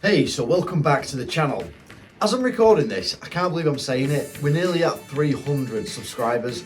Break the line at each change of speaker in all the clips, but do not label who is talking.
Hey, so welcome back to the channel. As I'm recording this, I can't believe I'm saying it, we're nearly at 300 subscribers.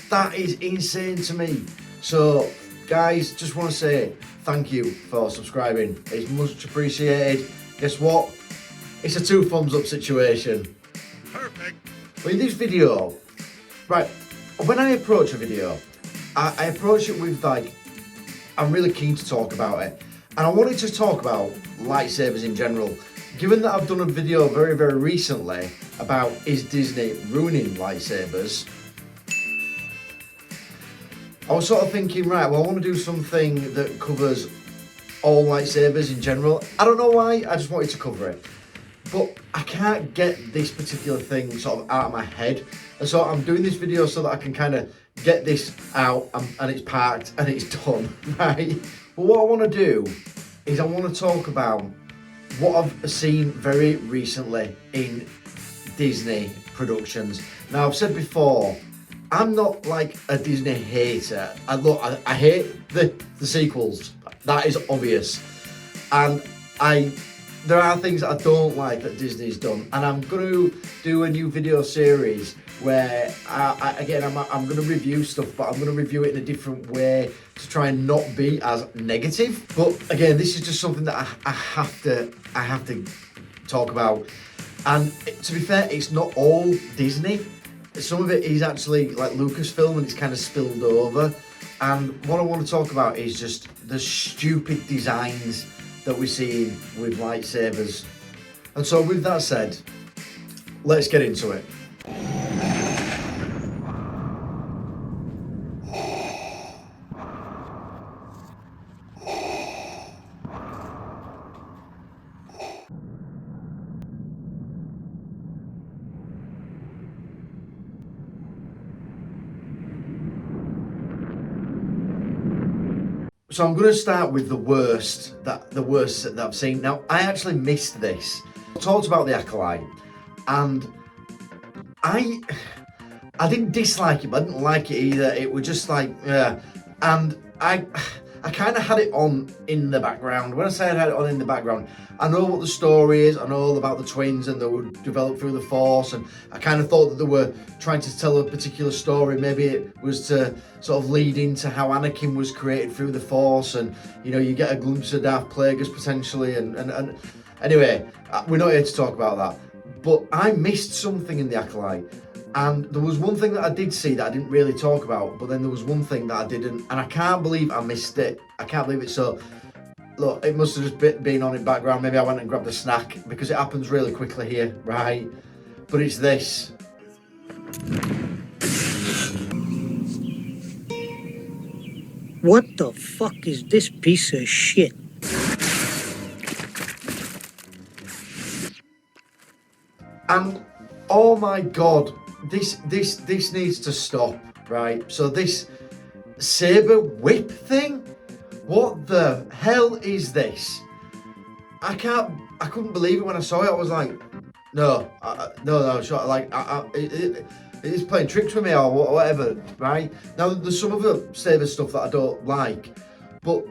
That is insane to me. So guys, just want to say thank you for subscribing. It's much appreciated. Guess what? It's a 2 thumbs up situation.
Perfect.
But in this video, right, when I approach a video, I approach it with like, I'm really keen to talk about it. And I wanted to talk about lightsabers in general. Given that I've done a video very, very recently about is Disney ruining lightsabers, I was sort of thinking, right, well, I want to do something that covers all lightsabers in general. I don't know why, I just wanted to cover it. But I can't get this particular thing sort of out of my head. And so I'm doing this video so that I can kind of get this out and it's parked and it's done, right? But what I want to do is I want to talk about what I've seen very recently in Disney productions. Now, I've said before, I'm not like a Disney hater. I hate the sequels. That is obvious. And there are things that I don't like that Disney's done. And I'm going to do a new video series where, I'm going to review stuff, but I'm going to review it in a different way to try and not be as negative. But again, this is just something that I have to talk about. And to be fair, it's not all Disney. Some of it is actually like Lucasfilm and it's kind of spilled over. And what I want to talk about is just the stupid designs that we're seeing with lightsabers. And so with that said, let's get into it. So I'm going to start with the worst that I've seen. Now, I actually missed this. I talked about the Acolyte, and I didn't dislike it, but I didn't like it either. It was just like, yeah. And I kind of had it on in the background. When I say I had it on in the background, I know what the story is. I know all about the twins and they were developed through the Force. And I kind of thought that they were trying to tell a particular story. Maybe it was to sort of lead into how Anakin was created through the Force. And, you know, you get a glimpse of Darth Plagueis potentially. And anyway, we're not here to talk about that. But I missed something in the Acolyte. And there was one thing that I did see that I didn't really talk about, but then there was one thing that I didn't, and I can't believe I missed it. I can't believe it. So, look, it must have just been on in background. Maybe I went and grabbed a snack because it happens really quickly here, right? But it's this.
What the fuck is this piece of shit?
And oh my God, this needs to stop, right? So this Saber Whip thing, what the hell is this? I couldn't believe it when I saw it. I was like, no, sure, like, it's playing tricks with me or whatever, right? Now, there's some other Saber stuff that I don't like, but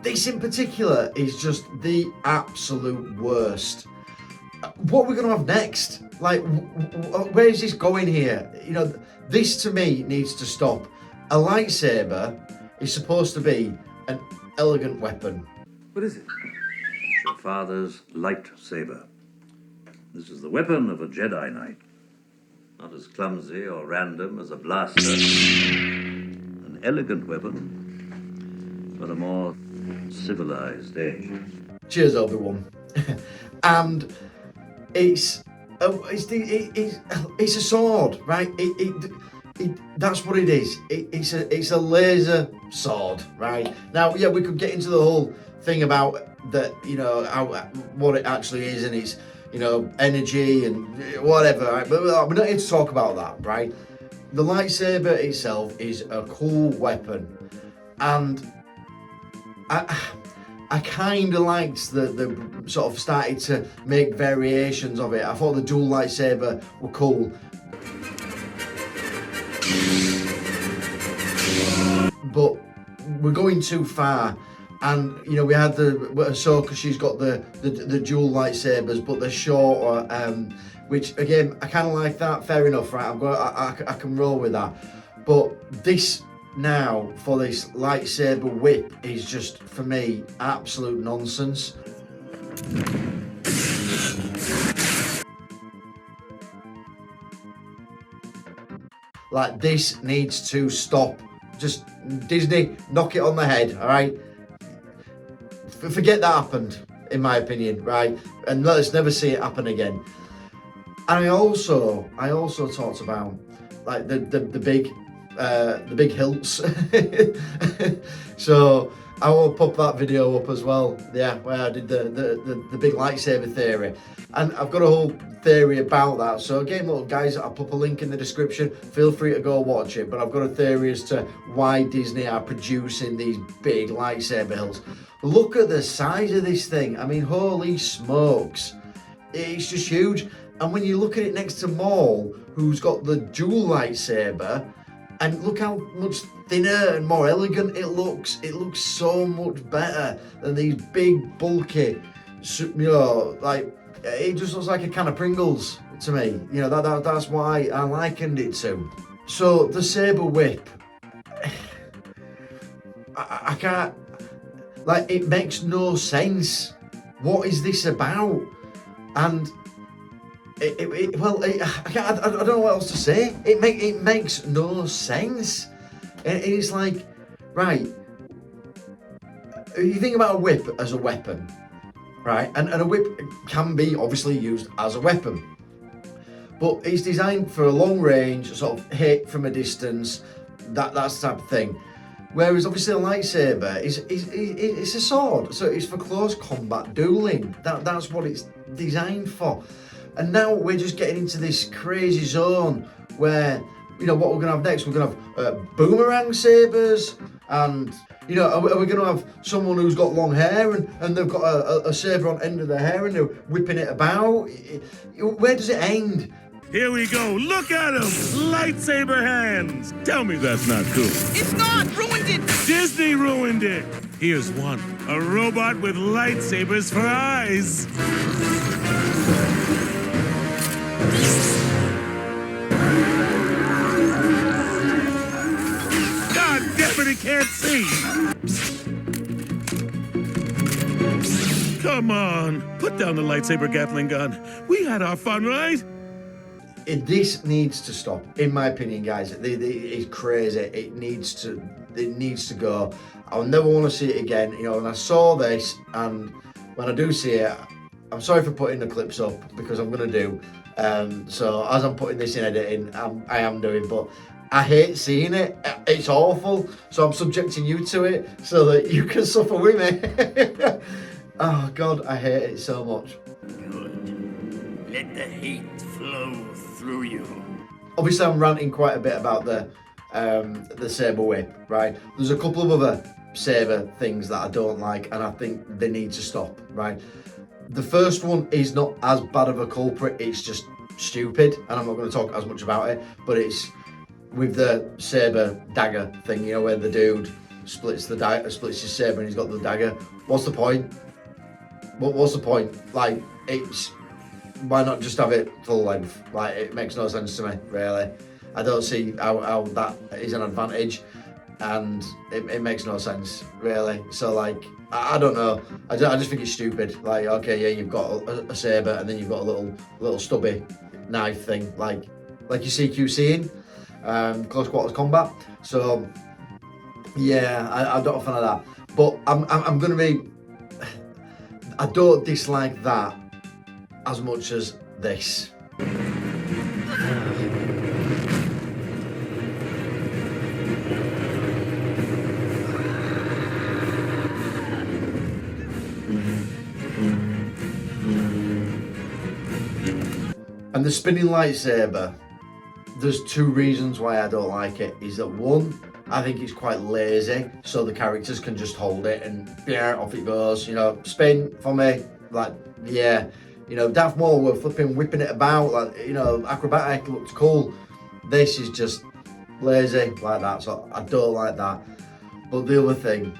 this in particular is just the absolute worst. What are we going to have next? Like, where is this going here? You know, this to me needs to stop. A lightsaber is supposed to be an elegant weapon.
What is it? It's your father's lightsaber. This is the weapon of a Jedi Knight. Not as clumsy or random as a blaster. An elegant weapon for a more civilized age.
Cheers, Obi-Wan. And it's a sword, right? That's what it is. It's a laser sword, right? Now, yeah, we could get into the whole thing about that, you know, what it actually is, and it's, you know, energy and whatever, right? But we're not here to talk about that, right? The lightsaber itself is a cool weapon, and I kind of liked the sort of started to make variations of it. I thought the dual lightsaber were cool. But we're going too far And you know, we had the Ahsoka, she's got the dual lightsabers, but they're shorter, which again, I kind of like that. Fair enough, right? I can roll with that. But this now for this lightsaber whip is just, for me, absolute nonsense. Like, this needs to stop. Just Disney, knock it on the head, all right? Forget that happened, in my opinion, right? And let us never see it happen again. And I also talked about like the big hilts. So I will pop that video up as well. Yeah, where I did the big lightsaber theory, and I've got a whole theory about that. So again, look, guys, I'll pop a link in the description. Feel free to go watch it. But I've got a theory as to why Disney are producing these big lightsaber hilts. Look at the size of this thing. I mean, holy smokes. It's just huge. And when you look at it next to Maul, who's got the dual lightsaber, and look how much thinner and more elegant it looks. It looks so much better than these big, bulky, you know, like, it just looks like a can of Pringles to me. You know, that's why I likened it to. So, the Saber Whip, I can't, like, it makes no sense. What is this about? And I don't know what else to say. It makes no sense. And it's like, right, you think about a whip as a weapon, right? And a whip can be obviously used as a weapon, but it's designed for a long range, sort of hit from a distance, that's the type of thing. Whereas obviously a lightsaber it's a sword, so it's for close combat dueling. That's what it's designed for. And now we're just getting into this crazy zone where, you know, what we're going to have next, we're going to have boomerang sabers, and, you know, are we going to have someone who's got long hair and they've got a saber on end of their hair and they're whipping it about? Where does it end?
Here we go. Look at him. Lightsaber hands. Tell me that's not cool.
It's not. Ruined it.
Disney ruined it. Here's one. A robot with lightsabers for eyes. God damn it, he can't see. Come on. Put down the lightsaber Gatling gun. We had our fun, right?
This needs to stop, in my opinion, guys. It's crazy. It needs to go. I'll never want to see it again. You know, when I saw this, and when I do see it, I'm sorry for putting the clips up, because I'm gonna do. So as I'm putting this in editing, I am doing, but I hate seeing it. It's awful. So I'm subjecting you to it so that you can suffer with me. Oh God, I hate it so much.
Good. Let the hate flow through you.
Obviously, I'm ranting quite a bit about the Saber Whip, right? There's a couple of other Saber things that I don't like, and I think they need to stop, right? The first one is not as bad of a culprit, it's just stupid, and I'm not going to talk as much about it, but it's with the Saber Dagger thing, you know, where the dude splits his saber and he's got the dagger. What's the point? What's the point? Like, why not just have it full length? Like, it makes no sense to me, really. I don't see how that is an advantage, and it makes no sense, really. So, like, I don't know. I just think it's stupid. Like, okay, yeah, you've got a saber, and then you've got a little stubby knife thing, like you see QCing, close quarters combat. So, yeah, I'm not a fan of that. But I'm gonna be. I don't dislike that as much as this. And the spinning lightsaber, there's two reasons why I don't like it. Is that one, I think it's quite lazy, so the characters can just hold it and yeah, off it goes. You know, spin for me, like, yeah. You know, Darth Maul were flipping, whipping it about, like, you know, acrobatic, looks cool. This is just lazy like that, so I don't like that. But the other thing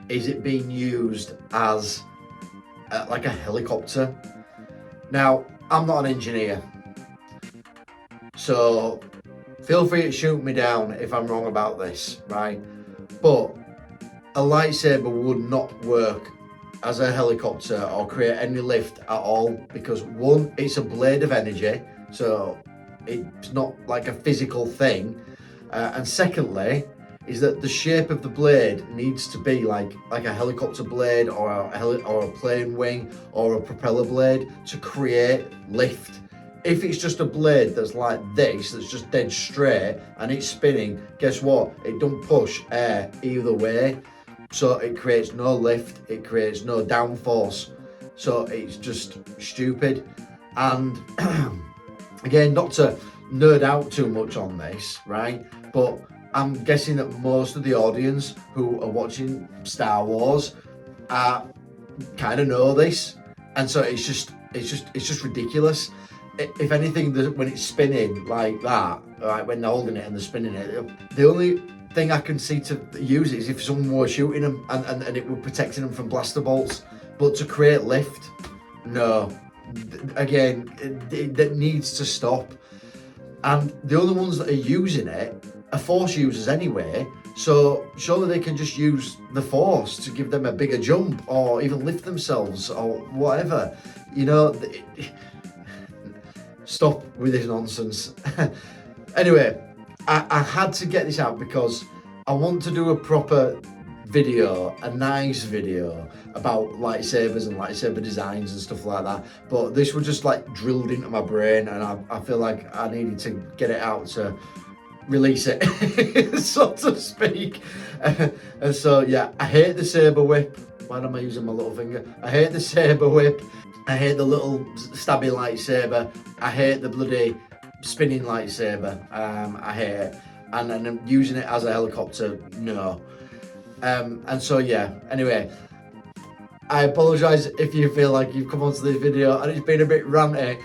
is it being used as like a helicopter. Now, I'm not an engineer, so feel free to shoot me down if I'm wrong about this, right? But a lightsaber would not work as a helicopter or create any lift at all, because one, it's a blade of energy, so it's not like a physical thing, and secondly is that the shape of the blade needs to be like a helicopter blade or a plane wing or a propeller blade to create lift. If it's just a blade that's like this, that's just dead straight and it's spinning, guess what? It don't push air either way. So it creates no lift, it creates no downforce. So it's just stupid. And again, not to nerd out too much on this, right? But I'm guessing that most of the audience who are watching Star Wars kind of know this. And so it's just ridiculous. If anything, when it's spinning like that, right, when they're holding it and they're spinning it, the only thing I can see to use it is if someone were shooting them and it were protecting them from blaster bolts. But to create lift, no. Again, that needs to stop. And the only ones that are using it are force users anyway, so surely they can just use the force to give them a bigger jump or even lift themselves or whatever, you know. Stop with this nonsense. Anyway, I had to get this out because I want to do a proper video, a nice video about lightsabers and lightsaber designs and stuff like that, but this was just like drilled into my brain, and I feel like I needed to get it out to release it, so to speak. And so yeah, I hate the Saber Whip. Why am I using my little finger? I hate the Saber Whip. I hate the little stabby lightsaber. I hate the bloody spinning lightsaber. I hate it. And I'm using it as a helicopter, no. And so yeah, anyway, I apologise if you feel like you've come onto this video and it's been a bit ranty.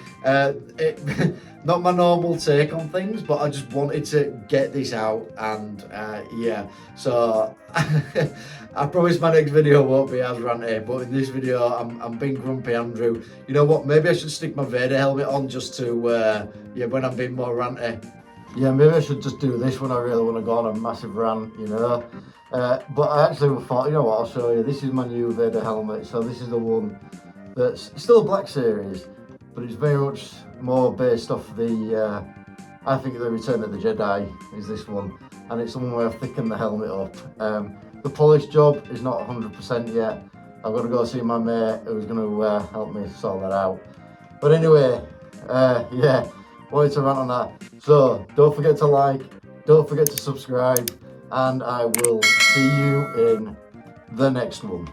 Not my normal take on things, but I just wanted to get this out, and yeah, so I promise my next video won't be as ranty, but in this video I'm being grumpy Andrew. You know what, maybe I should stick my Vader helmet on just to, yeah, when I'm being more ranty. Yeah, maybe I should just do this when I really want to go on a massive rant, you know. But I actually thought, you know what, I'll show you. This is my new Vader helmet. So this is the one that's still a Black Series, but it's very much more based off the, I think the Return of the Jedi is this one. And it's the one where I've thickened the helmet up. The polish job is not 100% yet. I've got to go see my mate who's going to help me sort that out. But anyway, yeah, wanted to rant on that. So don't forget to like, don't forget to subscribe, and I will see you in the next one.